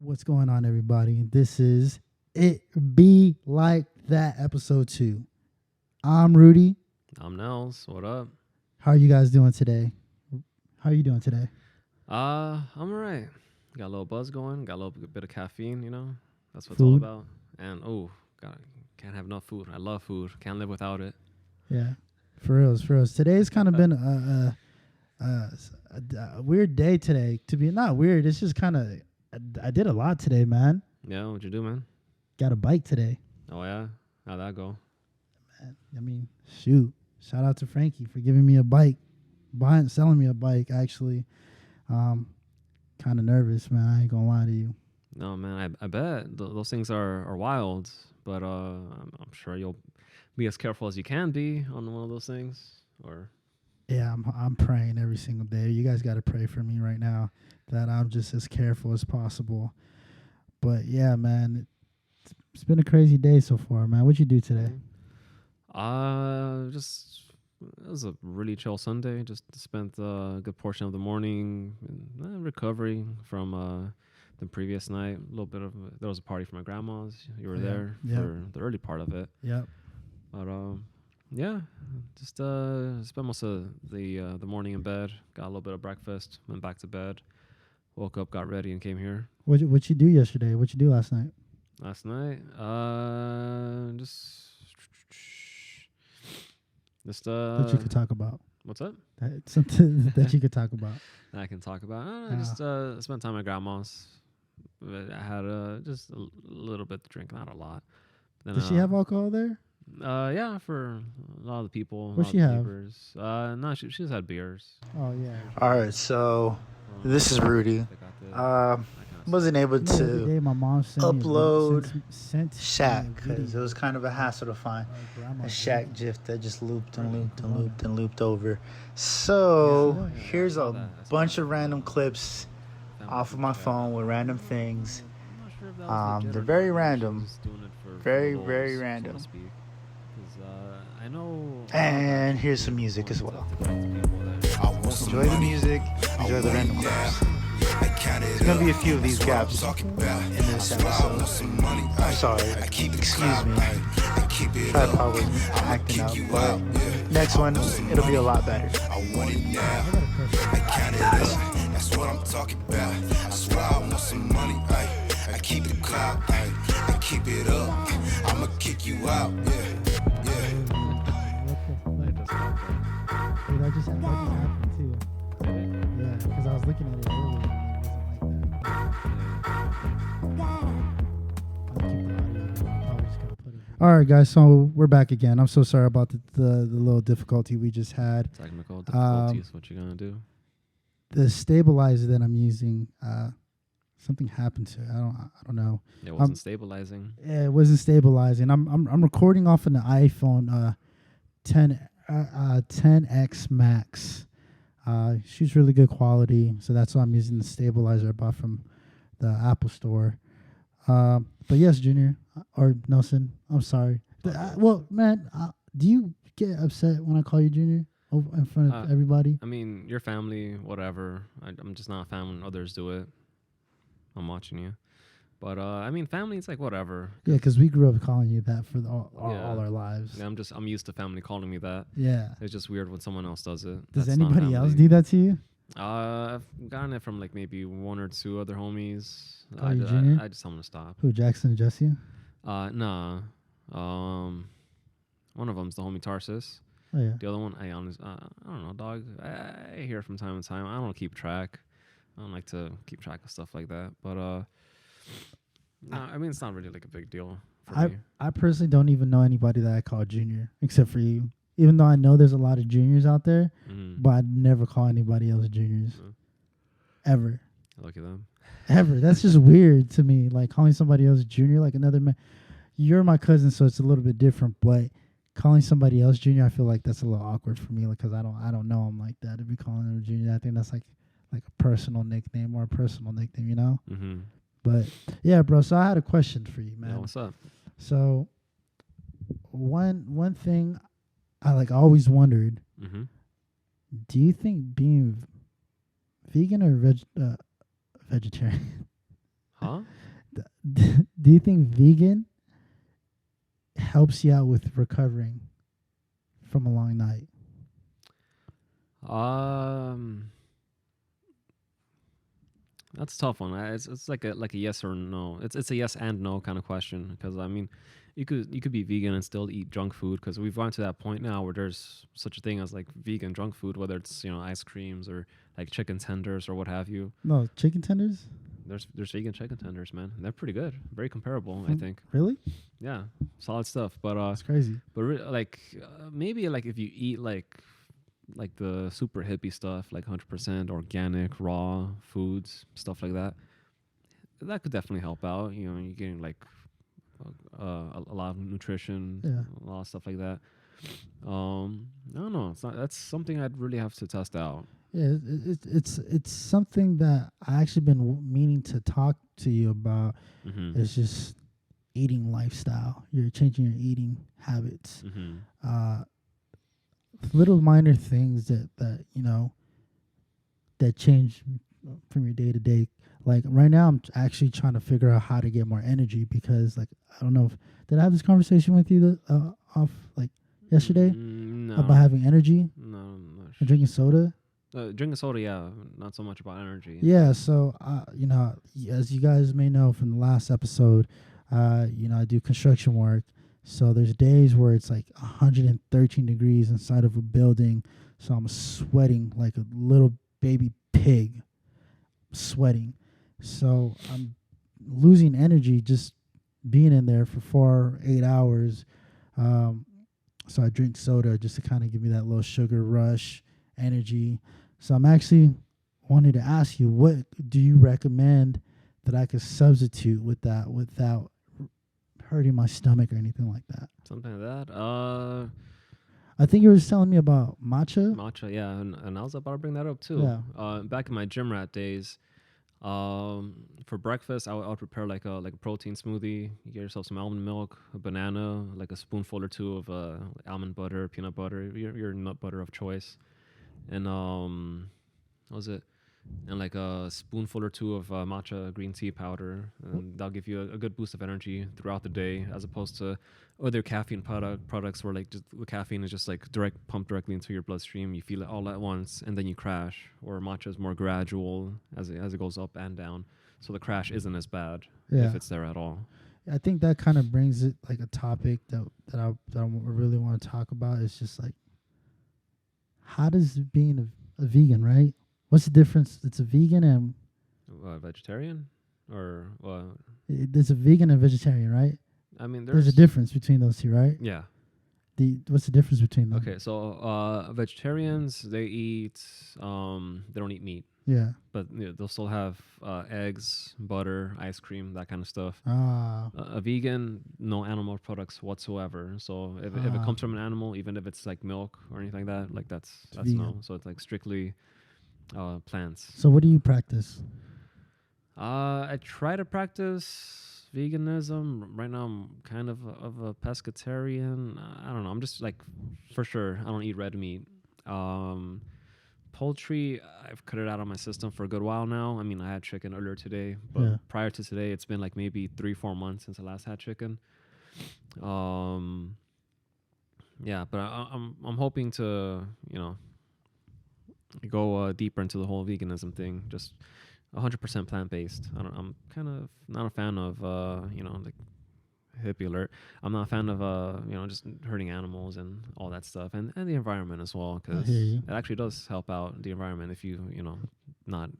What's going on, everybody? This is It Be Like That, episode 2. I'm Rudy. I'm Nels. What up? How are you guys doing today? How are you doing today? I'm alright. Got a little buzz going. Got a little bit of caffeine. That's what it's Food? all about. And God, can't have enough food. I love food. Can't live without it. Yeah, for reals. Today's kind of been a weird day today. To be not weird, it's just kind of I did a lot today, man. Yeah, what'd you do, man? Got a bike today. Oh yeah, how'd that go? Man, I mean, shoot. Shout out to Frankie for giving me a bike, selling me a bike. Actually, kind of nervous, man. I ain't gonna lie to you. No, man. I bet those things are wild, but I'm sure you'll be as careful as you can be on one of those things. Or Yeah, I'm praying every single day. You guys got to pray for me right now that I'm just as careful as possible. But yeah, man, it's been a crazy day so far, man. What'd you do today? It was a really chill Sunday. Just spent a good portion of the morning recovering from the previous night. A little bit of there was a party for my grandma's. You were there for the early part of it. Yep. But yeah, just spent most of the morning in bed. Got a little bit of breakfast. Went back to bed. Woke up, got ready, and came here. What'd you do yesterday? What'd you do last night? Last night, just That you could talk about. What's up? Something that you could talk about. I can talk about. I just spent time at grandma's. I had just a little bit to drink, not a lot. Then, Does she have alcohol there? Yeah, for a lot of the people. What she have? No, she just had beers. Oh yeah. All right, so this is Rudy. Wasn't able The other to day, my mom sent me upload sent Shaq me a because video it was kind of a hassle to find of grandma a drinking. Shaq gif that just looped and looped over. So here's a bunch of random clips off of my phone with random things. They're very random, very random. And here's some music as well. Enjoy the music, enjoy the random clips. There's gonna be a few of these gaps in this episode. I'm sorry, excuse me. Tripod was acting up, but next one, it'll be a lot better. That's what I'm talking about. I swear I want some money. I keep it clout. I keep it up. I'ma kick you out. Wait, that just happened too. Yeah, because I was looking at it earlier and it wasn't like that. I'll keep the audio. I'm probably just gonna put it. All right, guys. So we're back again. I'm so sorry about the little difficulty we just had. Technical difficulties. What you gonna do? The stabilizer that I'm using, something happened to it. I don't know. It wasn't stabilizing. Yeah, it wasn't stabilizing. I'm recording off an iPhone 10X Max. Shoots really good quality, so that's why I'm using the stabilizer I bought from the Apple Store. But yes, Junior or Nelson, I'm sorry. Well, man, do you get upset when I call you Junior in front of everybody? I mean, your family, whatever. I'm just not a fan when others do it. I'm watching you. But, I mean, family, it's like whatever. Yeah, because we grew up calling you that for all our lives. Yeah, I'm used to family calling me that. Yeah. It's just weird when someone else does it. Does That's not anybody else family. do that to you? I've gotten it from like maybe one or two other homies. Call you Junior? I just tell them to stop. Who, Jackson and Jesse? Nah. One of them's the homie Tarsus. Oh, yeah. The other one, I don't know, dog. I hear it from time to time. I don't keep track. I don't like to keep track of stuff like that. But I mean, it's not really like a big deal for me. I personally don't even know anybody that I call Junior except for you. Even though I know there's a lot of juniors out there, but I'd never call anybody else juniors. Ever. Look at them. Ever. That's just weird to me. Like calling somebody else junior, like another man. You're my cousin, so it's a little bit different. But calling somebody else junior, I feel like that's a little awkward for me, because I don't know him like that. To be calling him junior, I think that's like a personal nickname or a personal nickname, you know. Mm-hmm. But yeah, bro. So I had a question for you, man. Yeah, what's up? So one thing I always wondered. Mm-hmm. Do you think being vegan or vegetarian? Huh? Do you think vegan helps you out with recovering from a long night? Um, that's a tough one. It's like a yes or no. It's a yes and no kind of question, because I mean, you could be vegan and still eat junk food, because we've gone to that point now where there's such a thing as like vegan junk food, whether it's ice creams or like chicken tenders or what have you. No, chicken tenders? There's vegan chicken tenders, man. They're pretty good, very comparable, I think. Really? Yeah, solid stuff. But That's crazy. maybe like if you eat like the super hippie stuff, like 100% organic, raw foods, stuff like that, that could definitely help out. You're getting like a lot of nutrition, Yeah. a lot of stuff like that. I don't know. That's something I'd really have to test out. Yeah, it's something that I actually been meaning to talk to you about. Mm-hmm. It's just eating lifestyle. You're changing your eating habits. Mm-hmm. Little minor things that that change from your day to day. Like right now, I'm actually trying to figure out how to get more energy, because like I don't know if did I have this conversation with you off like yesterday No. about having energy No, I'm not and drinking soda. drinking soda, yeah, not so much about energy. Yeah, so as you guys may know from the last episode, I do construction work. So there's days where it's like 113 degrees inside of a building, so I'm sweating like a little baby pig, sweating. So I'm losing energy just being in there for 8 hours. So I drink soda just to kind of give me that little sugar rush energy. So I'm actually wanted to ask you, what do you recommend that I could substitute with that without hurting my stomach or anything like that? Something like that. I think you were telling me about matcha. Matcha, yeah, and I was about to bring that up too. Yeah. Back in my gym rat days, for breakfast, I would prepare like a protein smoothie. You get yourself some almond milk, a banana, like a spoonful or two of almond butter, peanut butter, your nut butter of choice, and what was it? And like a spoonful or two of matcha green tea powder, and that'll give you a good boost of energy throughout the day, as opposed to other caffeine products where like just the caffeine is just like pumped directly into your bloodstream. You feel it all at once and then you crash. Or matcha is more gradual as it goes up and down, so the crash isn't as bad if it's there at all. I think that kind of brings it like a topic that I really want to talk about. It's just like, how does being a vegan, right? What's the difference? It's a vegan and Vegetarian, or there's a vegan and vegetarian, right? I mean, there's a difference between those two, right? Yeah. What's the difference between them? Okay, so vegetarians, they don't eat meat. Yeah. But they'll still have eggs, butter, ice cream, that kind of stuff. A vegan, no animal products whatsoever. So if it comes from an animal, even if it's like milk or anything like that, like that's vegan. No. So it's like strictly plants. So what do you practice? I try to practice veganism. Right now I'm kind of a pescatarian. I don't know. I'm just like, for sure, I don't eat red meat. Poultry, I've cut it out of my system for a good while now. I mean, I had chicken earlier today, but prior to today, it's been like maybe 3-4 months since I last had chicken. Yeah, but I'm hoping to, go deeper into the whole veganism thing. Just 100% plant-based. I'm kind of not a fan of, like hippie alert. I'm not a fan of, just hurting animals and all that stuff, and the environment as well, because it actually does help out the environment if you,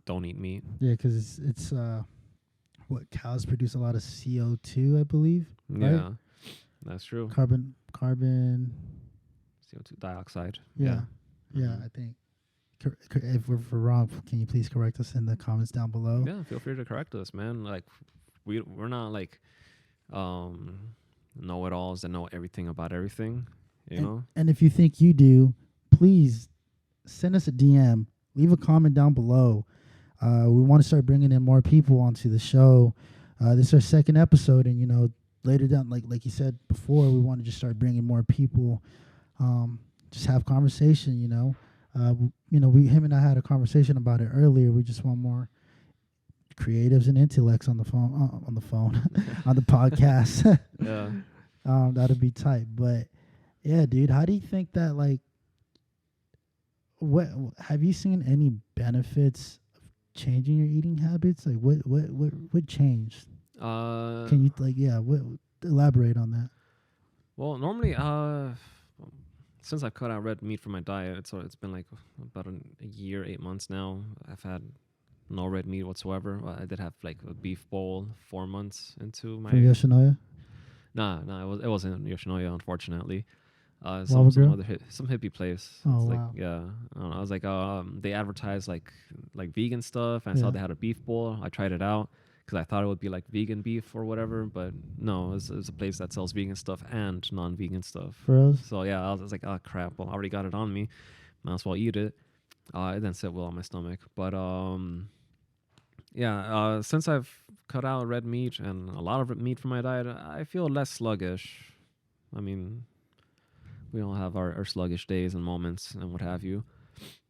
don't eat meat. Yeah, because it's what cows produce a lot of CO2, I believe. Yeah, right? That's true. Carbon. CO2 dioxide. Yeah, I think. If we're wrong, can you please correct us in the comments down below? Yeah, feel free to correct us, man. Like, we're not like know-it-alls that know everything about everything, you know? And if you think you do, please send us a DM. Leave a comment down below. We want to start bringing in more people onto the show. This is our second episode, and, later down, like you said before, we want to just start bringing more people, just have conversation, him and I had a conversation about it earlier. We just want more creatives and intellects on the phone, on the podcast. Yeah. That'd be tight. But yeah, dude, how do you think that like? What have you seen any benefits of changing your eating habits? Like what changed? Can you what elaborate on that? Well, normally, since I cut out red meat from my diet, it's been like about a year, 8 months now. I've had no red meat whatsoever. I did have like a beef bowl 4 months into my. For Yoshinoya? Nah, it wasn't Yoshinoya, unfortunately. Lava Some Girl? other some hippie place. Oh, It's like wow. yeah, I don't know. I was like, they advertised like vegan stuff. And I Yeah. saw they had a beef bowl. I tried it out because I thought it would be like vegan beef or whatever, but no, it's a place that sells vegan stuff and non-vegan stuff. For us? So yeah, I was like, oh crap. Well, I already got it on me. Might as well eat it. It didn't sit well on my stomach, but yeah. Since I've cut out red meat and a lot of red meat from my diet, I feel less sluggish. I mean, we all have our sluggish days and moments and what have you.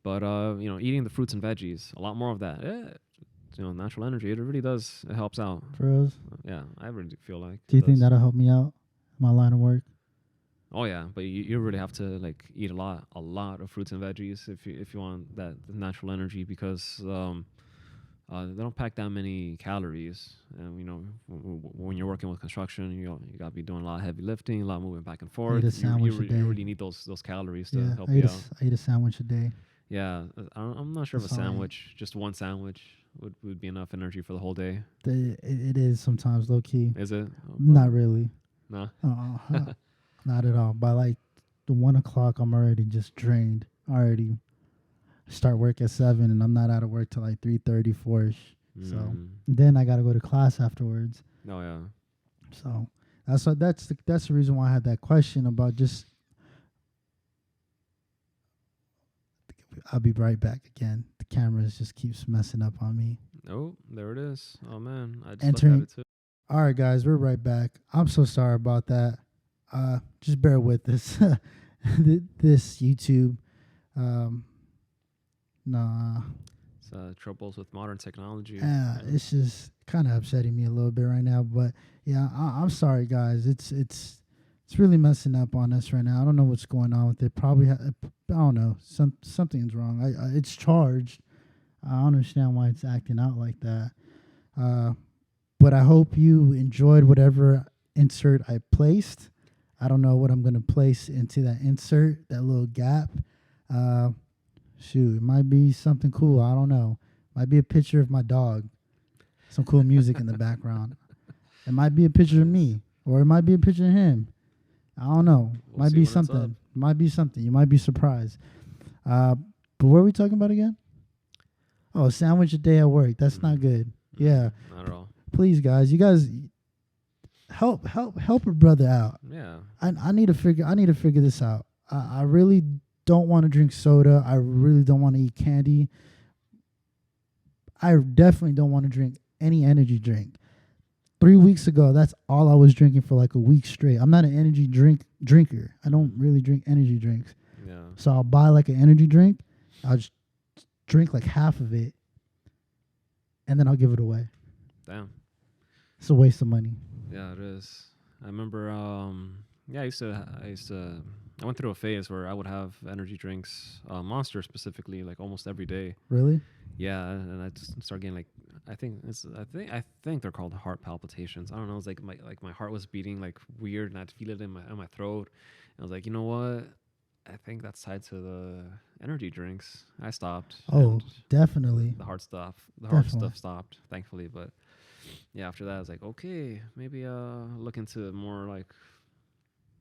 But, eating the fruits and veggies, a lot more of that. Natural energy, it really does. It helps out. For us? Yeah, I really feel like. Do you it think does. that'll help me out? My line of work? Oh, yeah. But you really have to, like, eat a lot of fruits and veggies if you want that natural energy because they don't pack that many calories. And, when you're working with construction, you got to be doing a lot of heavy lifting, a lot of moving back and forth. a sandwich a day. You really need those calories to Yeah, help I you out. eat a sandwich a day. Yeah, I'm not sure if a That's all I eat. sandwich, just one sandwich, would be enough energy for the whole day. It is sometimes low key. Is it? Not really. No. Not at all. By like the 1 o'clock, I'm already just drained. Already start work at 7, and I'm not out of work till like 3:30, 4ish. So then I gotta go to class afterwards. Oh yeah. So that's the reason why I had that question about just. I'll be right back again. The cameras just keeps messing up on me. Oh, there it is. Oh man, I just Entering- looked at it too. All right, guys, we're right back. I'm so sorry about that. Just bear with this. This YouTube. Nah. It's troubles with modern technology. It's just kind of upsetting me a little bit right now. But yeah, I'm sorry, guys. It's really messing up on us right now. I don't know what's going on with it. Probably, I don't know. Something's wrong. It's charged. I don't understand why it's acting out like that. But I hope you enjoyed whatever insert I placed. I don't know what I'm going to place into that insert, that little gap. Shoot, it might be something cool. I don't know. Might be a picture of my dog. Some cool music in the background. It might be a picture of me, or it might be a picture of him. I don't know. We'll Might see be when it's up. something. Might be something. You might be surprised. But what are we talking about again? Oh, sandwich a day at work. That's not good. Yeah. Not at all. Please, guys. You guys help a brother out. Yeah. I need to figure this out. I really don't want to drink soda. I really don't want to eat candy. I definitely don't want to drink any energy drink. 3 weeks ago, that's all I was drinking for like a week straight. I'm not an energy drinker. I don't really drink energy drinks. Yeah. So I'll buy like an energy drink. I'll just drink like half of it, and then I'll give it away. Damn. It's a waste of money. Yeah, it is. I remember. I went through a phase where I would have energy drinks, Monster specifically, like almost every day. Really? Yeah, and I just started getting like, I think they're called heart palpitations. I don't know. It's like my heart was beating like weird, and I'd feel it in my throat. And I was like, you know what? I think that's tied to the energy drinks. I stopped. Oh, and definitely. the heart stuff. The Definitely. heart stuff stopped, thankfully. But yeah, after that, I was like, okay, maybe look into more like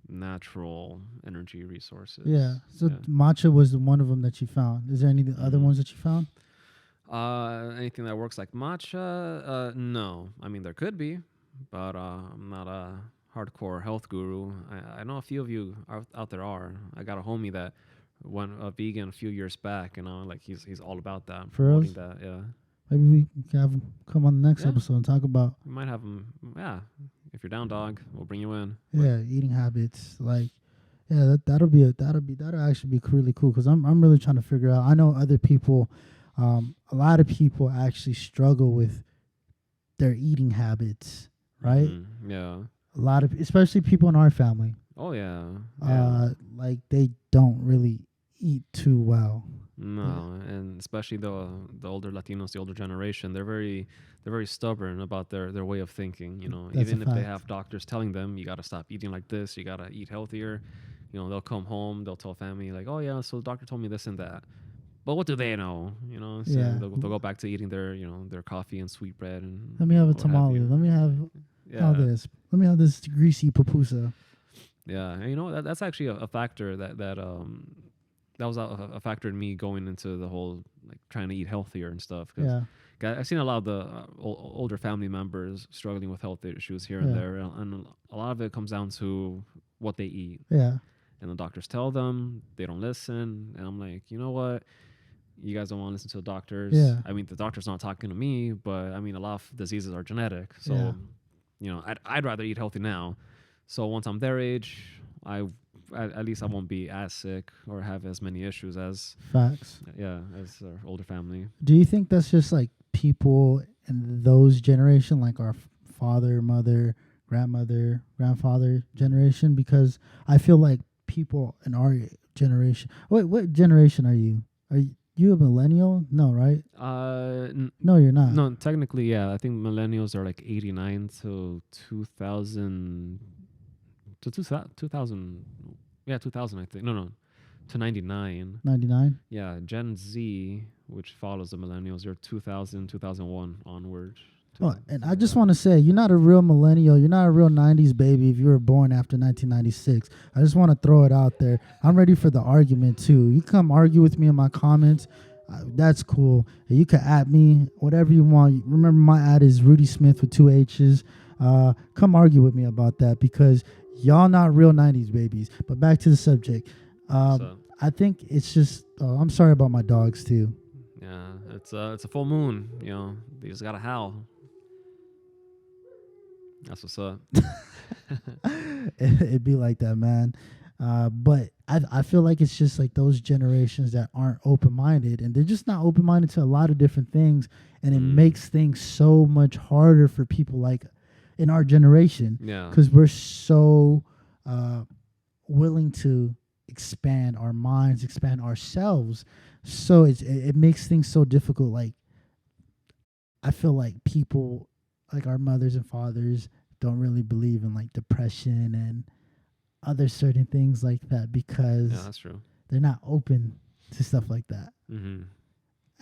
natural energy resources. Yeah. So yeah. matcha was one of them that you found. Is there any other Mhm. ones that you found? Anything that works like matcha? No. I mean, there could be, but I'm not a hardcore health guru. I know a few of you out there are. I got a homie that went vegan a few years back, and like he's all about that. For promoting us? that, yeah. Maybe we can have him come on the next Yeah. episode and talk about We might have him. Yeah, if you're down, dog, we'll bring you in. eating habits. Like, yeah, that'll actually be really cool because I'm really trying to figure out. I know other people, a lot of people actually struggle with their eating habits, right? Yeah. A lot of, especially people in our family, Oh yeah. Yeah. like they don't really eat too well. No, and especially the older Latinos, the older generation, they're very stubborn about their way of thinking. You know, That's a even if they fact. have doctors telling them you got to stop eating like this, you got to eat healthier. You know, they'll come home, they'll tell family like, oh yeah, so the doctor told me this and that. But what do they know? You know, so Yeah. they'll go back to eating their coffee and sweet bread and Let me have a what have tamale. you. Let me have all Yeah. this. Let me have this greasy pupusa. Yeah, and that's actually a factor that was a factor in me going into the whole like trying to eat healthier and stuff. Because Yeah. I've seen a lot of the older family members struggling with health issues here and Yeah. there, and a lot of it comes down to what they eat. Yeah. And the doctors tell them, they don't listen, and I'm like, you know what? You guys don't want to listen to the doctors. Yeah. I mean, the doctor's not talking to me, but I mean, a lot of diseases are genetic, so Yeah. you know, I'd rather eat healthy now. So once I'm their age, at least I won't be as sick or have as many issues as Facts. as our older family. Do you think that's just like people in those generation, like our father, mother, grandmother, grandfather generation? Because I feel like people in our generation. Wait, what generation are you? Are you a millennial? No, right? No, you're not. No, technically, yeah. I think millennials are like 89 to 2000 to 2000. Yeah, 2000. I think no, to 99. 99. Yeah, Gen Z, which follows the millennials, they're 2000, 2001 onward. Oh, and I just want to say, you're not a real millennial. You're not a real 90s baby if you were born after 1996. I just want to throw it out there. I'm ready for the argument, too. You come argue with me in my comments. That's cool. You can at me, whatever you want. Remember, my ad is Rudysmithh with 2 H's. Come argue with me about that because y'all not real 90s babies. But back to the subject. I think it's just, I'm sorry about my dogs, too. Yeah, it's a full moon. You know, they just got to howl. That's what's up. It'd be like that, man. But I feel like it's just like those generations that aren't open-minded, and they're just not open-minded to a lot of different things, and it makes things so much harder for people like in our generation. Yeah, because we're so willing to expand our minds, expand ourselves. So it makes things so difficult. Like I feel like people like our mothers and fathers don't really believe in like depression and other certain things like that because that's true. They're not open to stuff like that. Mm-hmm.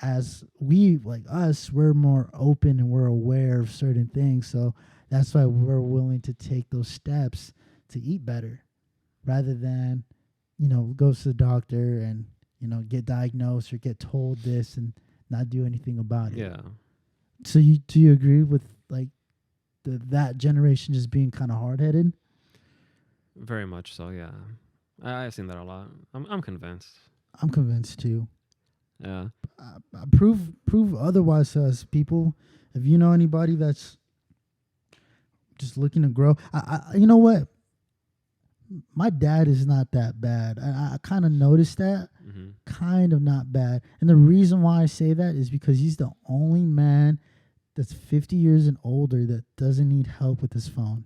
As we, like us, we're more open and we're aware of certain things. So that's why we're willing to take those steps to eat better rather than, go to the doctor and, get diagnosed or get told this and not do anything about it. Yeah. So do you agree with like that generation just being kind of hard-headed? Very much so, yeah. I've seen that a lot. I'm convinced. I'm convinced too. Yeah. Prove otherwise to us, people. If you know anybody that's just looking to grow, you know what? My dad is not that bad. I kind of noticed that. Mm-hmm. Kind of not bad. And the reason why I say that is because he's the only man that's 50 years and older that doesn't need help with his phone.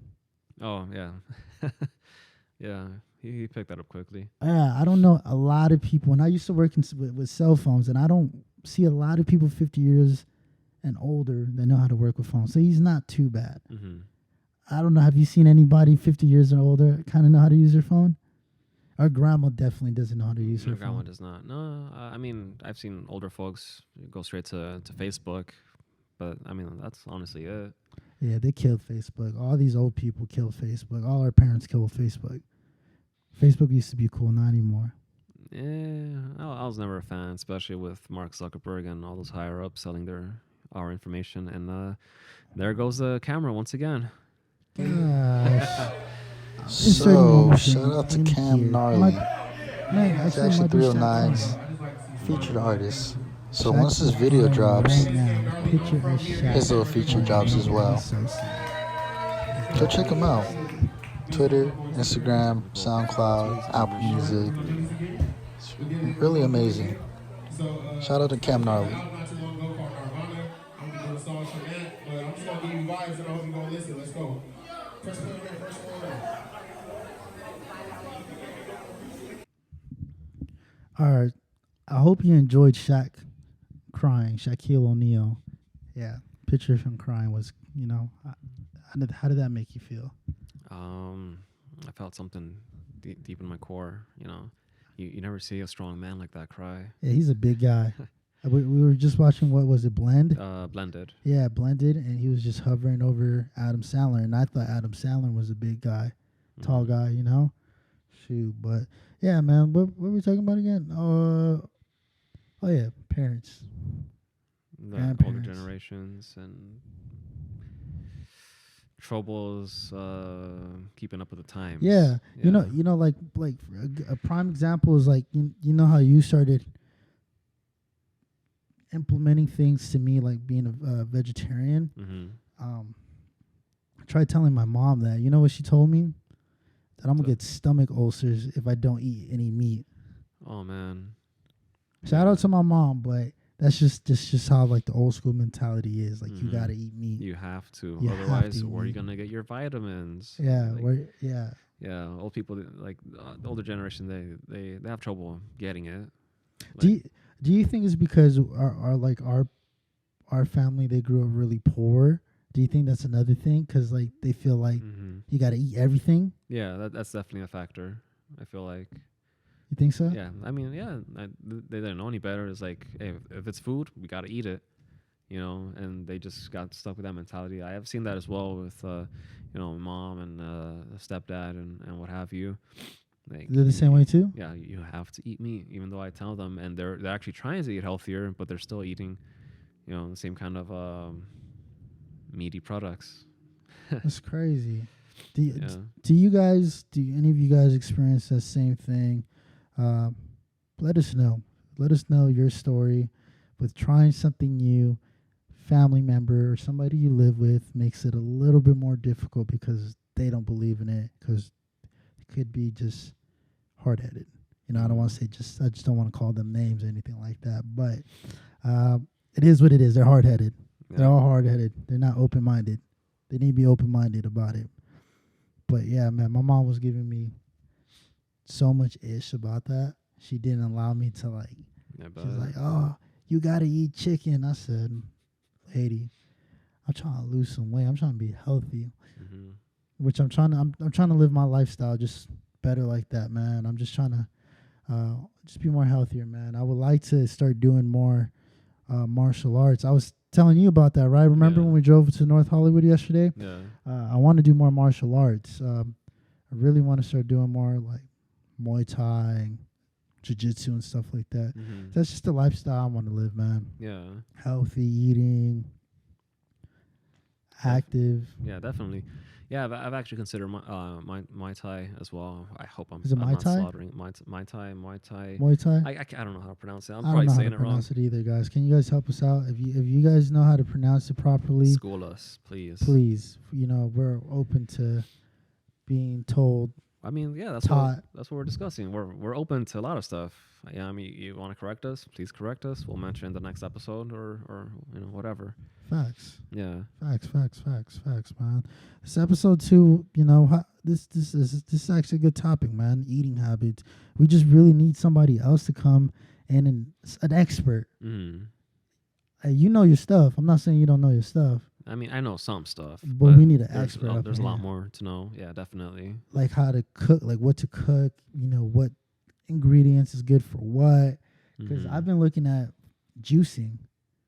Oh, yeah. Yeah, he picked that up quickly. Yeah, I don't know a lot of people. And I used to work with cell phones, and I don't see a lot of people 50 years and older that know how to work with phones. So he's not too bad. Mm-hmm. I don't know. Have you seen anybody 50 years and older kind of know how to use their phone? Our grandma definitely doesn't know how to use her phone. Grandma does not. No, I mean, I've seen older folks go straight to Facebook, but I mean, that's honestly it. Yeah, they killed Facebook. All these old people killed Facebook. All our parents killed Facebook. Facebook used to be cool, not anymore. Yeah, I was never a fan, especially with Mark Zuckerberg and all those higher ups selling our information. And there goes the camera once again. Gosh. So, shout out to Cam Gnarly. He's Actually, actually 309's featured artist. So once this video drops, his little feature drops as well. Go check him out. Twitter, Instagram, SoundCloud, Apple Music. It's really amazing. Shout out to Cam Gnarly. listen, let's go. Press play again, first one. All right. I hope you enjoyed Shaq crying, Shaquille O'Neal. Yeah, picture of him crying was, how did that make you feel? I felt something deep in my core. You never see a strong man like that cry. Yeah, he's a big guy. We were just watching, what was it, Blended. Yeah, Blended, and he was just hovering over Adam Sandler, and I thought Adam Sandler was a big guy, tall guy, Shoot, but yeah, man, what were we talking about again? Oh yeah, parents. The older Grandparents. generations and troubles keeping up with the times. Yeah, like a prime example is like you know how you started implementing things to me, like being a vegetarian. I tried telling my mom that. You know what she told me? That I'm gonna get stomach ulcers if I don't eat any meat. Oh man! Shout out to my mom, but that's just how like the old school mentality is. Like you gotta eat meat. You have to, You otherwise, have to where are you eat. gonna get your vitamins? Yeah, Like, yeah. yeah. Old people like the older generation, they have trouble getting it. Do you think it's because our family, they grew up really poor? Do you think that's another thing? Because like they feel like you got to eat everything. Yeah, that's definitely a factor. I feel like. You think so? Yeah, I mean, yeah, they didn't know any better. It's like, hey, if it's food, we got to eat it, and they just got stuck with that mentality. I have seen that as well with, mom and stepdad and what have you. Like, They're the same way too? Yeah, you have to eat meat, even though I tell them, and they're actually trying to eat healthier, but they're still eating, the same kind of meaty products. That's crazy. Do any of you guys experience that same thing? Let us know. Let us know your story with trying something new. Family member or somebody you live with makes it a little bit more difficult because they don't believe in it, because it could be just hard-headed. I don't want to say I just don't want to call them names or anything like that, but it is what it is. They're hard-headed. Yeah. They're all hard-headed. They're not open-minded. They need to be open-minded about it. But yeah, man, my mom was giving me so much ish about that. She didn't allow me to like. Yeah, she was like, "Oh, you gotta eat chicken." I said, "Lady, I'm trying to lose some weight. I'm trying to be healthy." Which I'm trying to live my lifestyle just better like that, man. I'm just trying to just be more healthier, man. I would like to start doing more martial arts. I was telling you about that, right? Remember when we drove to North Hollywood yesterday? Yeah. I want to do more martial arts. I really want to start doing more like Muay Thai and Jiu-Jitsu and stuff like that. That's just the lifestyle I want to live, man. Yeah. Healthy eating, active. Yeah, definitely. Yeah, I've actually considered Muay Thai as well. I hope I'm Is it I'm Muay not Thai? slaughtering Muay Thai. Muay Thai? I don't know how to pronounce it. I'm I probably don't know saying how it to wrong. pronounce it either, guys. Can you guys help us out? If you guys know how to pronounce it properly, School us, please. Please. We're open to being told. I mean, yeah, that's what we're discussing. We're open to a lot of stuff. Yeah, I mean, you want to correct us? Please correct us. We'll mention in the next episode or whatever. Facts. Yeah. Facts, man. This episode 2, this is actually a good topic, man. Eating habits. We just really need somebody else to come in and an expert. You know your stuff. I'm not saying you don't know your stuff. I mean, I know some stuff, but we need an expert. There's a lot more to know. Yeah, definitely. Like how to cook, like what to cook. What ingredients is good for what. Because I've been looking at juicing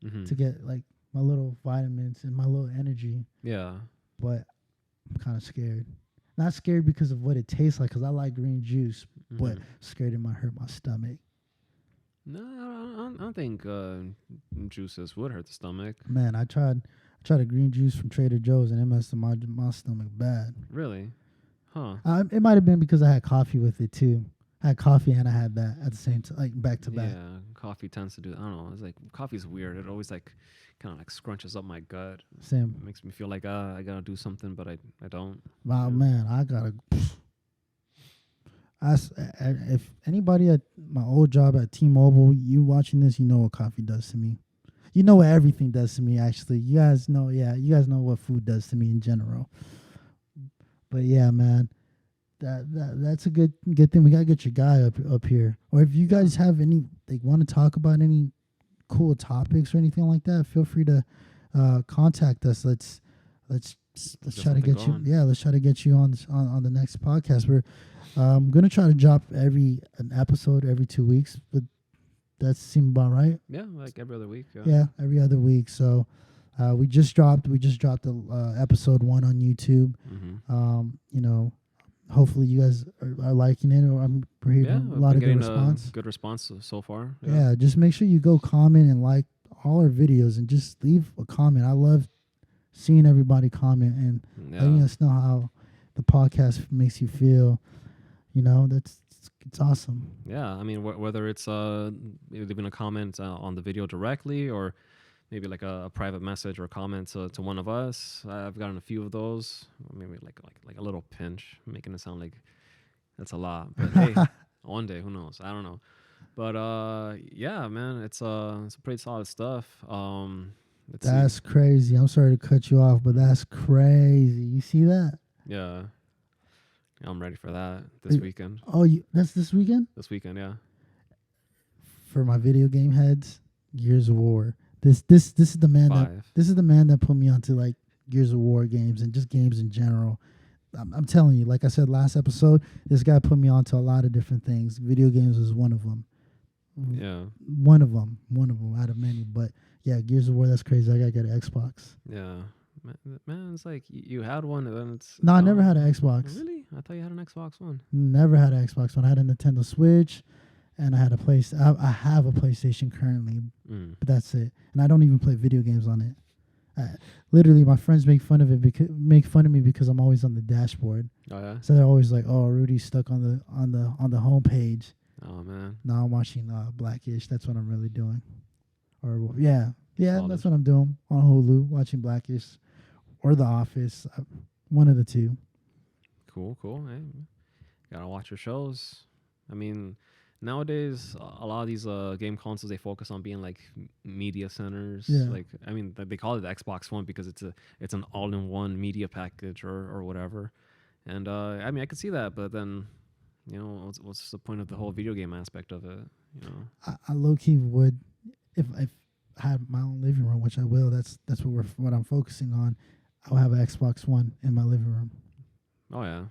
to get like my little vitamins and my little energy. Yeah. But I'm kind of scared. Not scared because of what it tastes like, because I like green juice, but scared it might hurt my stomach. No, I don't think juices would hurt the stomach. Man, I tried a green juice from Trader Joe's and it messed up my stomach bad. Really? Huh. It might have been because I had coffee with it too. I had coffee and I had that at the same time, like back to back. Yeah, coffee tends to do. I don't know. It's like coffee's weird. It always like kind of like scrunches up my gut. Same. It makes me feel like I gotta do something, but I don't. Wow, man, I gotta. If anybody at my old job at T-Mobile, you watching this, you know what coffee does to me. You know what everything does to me. Actually, you guys know. Yeah, you guys know what food does to me in general. But yeah, man, that's a good thing. We gotta get your guy up here. Or if you guys have any, like, want to talk about any cool topics or anything like that, feel free to contact us. Let's try to get you. going. Yeah, let's try to get you on the next podcast. We're gonna try to drop an episode every 2 weeks, but that seemed about right. Yeah, like every other week. Yeah, every other week. So we just dropped the episode 1 on YouTube. You know, hopefully you guys are liking it, or we're hearing a lot of good response. Good response so far. Yeah, just make sure you go comment and like all our videos, and just leave a comment. I love seeing everybody comment and letting us know how the podcast makes you feel. You know, it's awesome. Yeah, I mean, whether it's leaving a comment on the video directly, or maybe like a private message or comment to one of us. I've gotten a few of those. Maybe like a little pinch, making it sound like that's a lot. But hey, one day, who knows? I don't know. But yeah, man, it's pretty solid stuff. That's crazy. I'm sorry to cut you off, but that's crazy. You see that? Yeah. I'm ready for that this weekend. Oh, that's this weekend? This weekend, yeah. For my video game heads, Gears of War. This is the man 5. that put me onto like Gears of War games and just games in general. I'm telling you, like I said last episode, this guy put me onto a lot of different things. Video games was one of them. Yeah. One of them out of many. But yeah, Gears of War, that's crazy. I gotta get an Xbox. Yeah. Man, it's like you had one and then it's... No, I never had an Xbox. Really? I thought you had an Xbox One. Never had an Xbox One. I had a Nintendo Switch, and I had a I have a PlayStation currently, but that's it. And I don't even play video games on it. Literally, my friends make fun of me because I'm always on the dashboard. Oh yeah. So they're always like, "Oh, Rudy's stuck on the home page." Oh man. No, I'm watching Blackish. That's what I'm really doing. Or yeah, Solid. that's what I'm doing on Hulu, watching Blackish or The Office. One of the two. Cool. Hey, gotta watch your shows. I mean, nowadays a lot of these game consoles, they focus on being like media centers. Yeah. Like, I mean, they call it the Xbox One because it's an all-in-one media package or whatever. And I mean, I could see that, but then, you know, what's the point of the whole video game aspect of it? You know, I low key would, if I had my own living room, which I will. That's what I'm focusing on. I'll have an Xbox One in my living room. Oh yeah.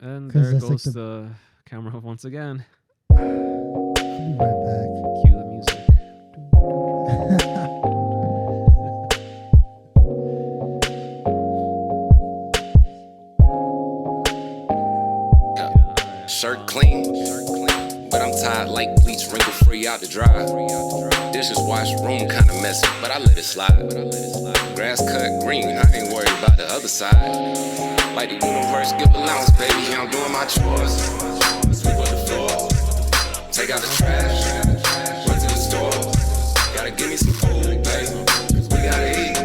And 'Cause there that's goes like the camera once again. I'll be right back. Cue the music. Shirt clean, but I'm tired like bleach, wrinkle free out to dry. Dishes washed, room kinda messy, but I let it slide. Grass cut green, I ain't worried about the other side. Like the universe, give allowance, baby, I'm doing my chores. Sweep up the floor, take out the trash, run to the store. Gotta give me some food, baby, 'cause we gotta eat.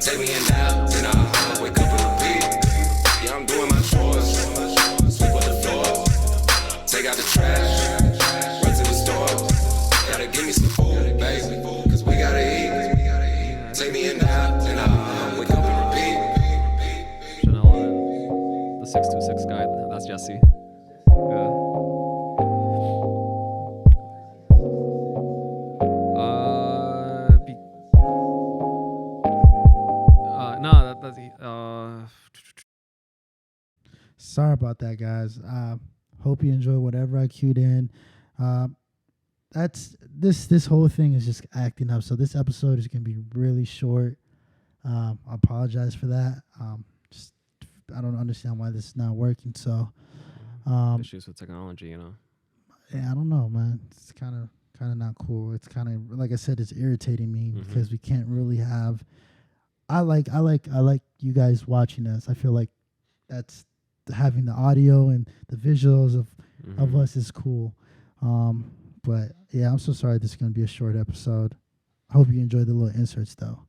Take me in now, then I'll wake up and repeat. Yeah, I'm doing my chores. Sweep up the floor, take out the trash, run to the store. Gotta give me some food, baby, 'cause we gotta eat. Take me in now, then I'll wake up and repeat. Chanel and the 626 guy. That's Jesse. Yeah. Sorry about that, guys. Hope you enjoy whatever I queued in. That's this whole thing is just acting up. So this episode is gonna be really short. I apologize for that. Just I don't understand why this is not working. So Issues with technology, you know. yeah, I don't know, man. It's kind of not cool. It's kind of, like I said, it's irritating me because we can't really have. I like you guys watching us. I feel like that's having the audio and the visuals of us is cool. But yeah, I'm so sorry this is going to be a short episode. I hope you enjoyed the little inserts though.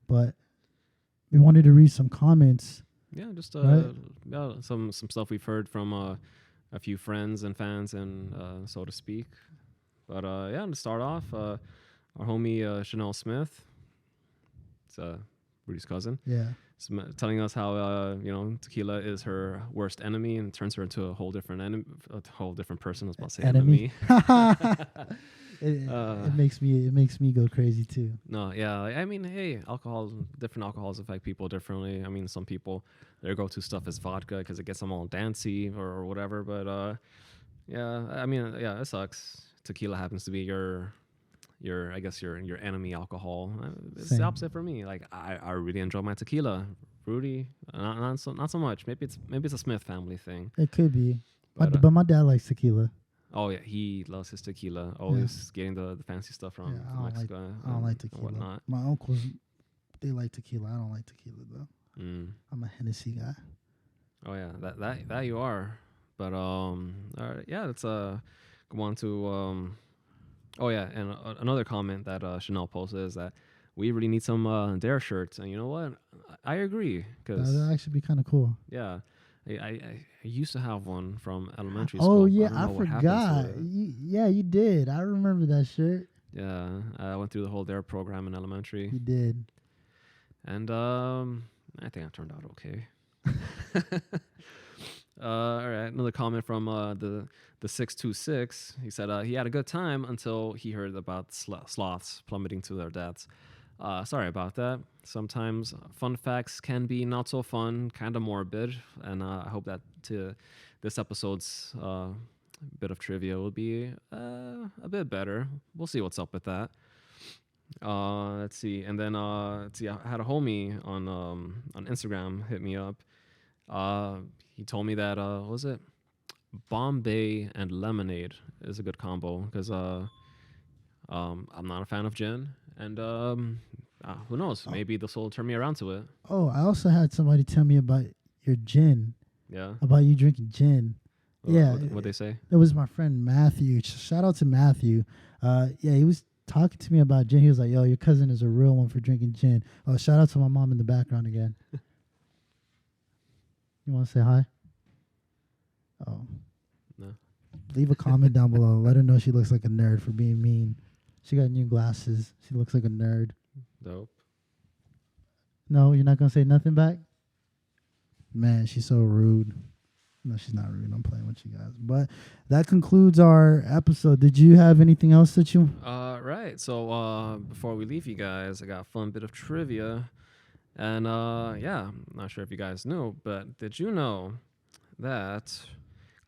But we wanted to read some comments. Yeah, just right? yeah, some stuff we've heard from a few friends and fans, and so to speak. But yeah, to start off, our homie Chanel Smith. It's Rudy's cousin. Yeah. Telling us how tequila is her worst enemy and turns her into a whole different person. I was about to say Enemy. enemy. It makes me go crazy too. No, yeah. I mean, hey, different alcohols affect people differently. I mean, some people, their go-to stuff is vodka because it gets them all dancy or whatever. But yeah, I mean, yeah, it sucks. Tequila happens to be your I guess your enemy alcohol. It's Same. the opposite for me. Like I really enjoy my tequila. Rudy, not so much. Maybe it's a Smith family thing. It could be, But, but my dad likes tequila. Oh yeah, he loves his tequila. Always getting the fancy stuff from Mexico. I don't like and tequila. whatnot. My uncles, they like tequila. I don't like tequila though. Mm. I'm a Hennessy guy. Oh yeah, that you are. But all right, yeah, let's go on to oh yeah, and another comment that Chanel posted is that we really need some Dare shirts, and you know what? I agree because That'd actually be kind of cool. yeah, I used to have one from elementary Oh school. yeah, don't I know what happened forgot. to it. Yeah, you did. I remember that shirt. Yeah, I went through the whole Dare program in elementary, You did. and I think I turned out okay. All right, another comment from the 626. He said he had a good time until he heard about sloths plummeting to their deaths. Sorry about that. Sometimes fun facts can be not so fun, kind of morbid, and I hope that to this episode's bit of trivia will be a bit better. We'll see what's up with that. Let's see, and then let's see. I had a homie on Instagram hit me up. He told me that what was it Bombay and lemonade is a good combo because I'm not a fan of gin, and who knows, maybe this will turn me around to it. Oh, I also had somebody tell me about your gin. Yeah. About you drinking gin. Yeah. What they say? It was my friend Matthew. Shout out to Matthew. Yeah, he was talking to me about gin. He was like, "Yo, your cousin is a real one for drinking gin." Oh, shout out to my mom in the background again. You want to say hi? Oh. No. Leave a comment down below. Let her know she looks like a nerd for being mean. She got new glasses. She looks like a nerd. Dope. No, you're not going to say nothing back? Man, she's so rude. No, she's not rude. I'm playing with you guys. But that concludes our episode. Did you have anything else that you... Right. So before we leave you guys, I got a fun bit of trivia. And yeah, I'm not sure if you guys knew, but did you know that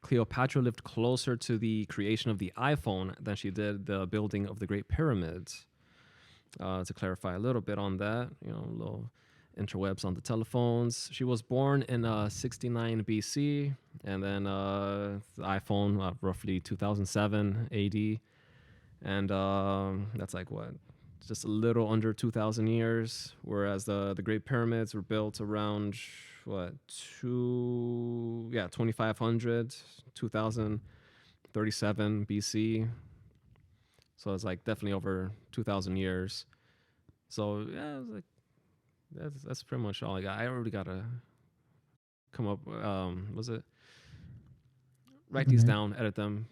Cleopatra lived closer to the creation of the iPhone than she did the building of the Great Pyramids? To clarify a little bit on that, little interwebs on the telephones. She was born in 69 BC, and then the iPhone roughly 2007 AD, and that's like what? Just a little under 2,000 years, whereas the Great Pyramids were built around 2,500, 2037 BC. So it's like definitely over 2,000 years. So yeah, it was like that's pretty much all I got. I already gotta come up. Was it write these down, edit them,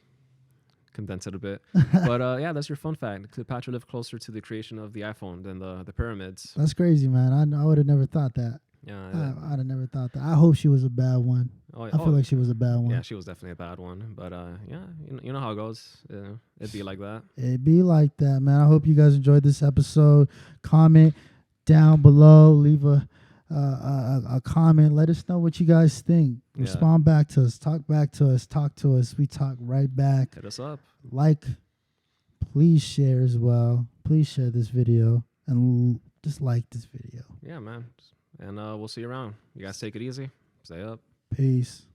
condense it a bit. But yeah, that's your fun fact. Cleopatra lived closer to the creation of the iPhone than the pyramids. That's crazy, man. I would have never thought that. Yeah, I'd have never thought that. I hope she was a bad one. I feel like she was a bad one. Yeah, she was definitely a bad one. But yeah, you know how it goes. It'd be like that. It'd be like that, man. I hope you guys enjoyed this episode. Comment down below. Leave a comment. Let us know what you guys think. Yeah. Respond back to us. Talk back to us. Talk to us. We talk right back. Hit us up. Like, please share as well. Please share this video and just like this video. Yeah, man. And we'll see you around. You guys take it easy. Stay up. Peace.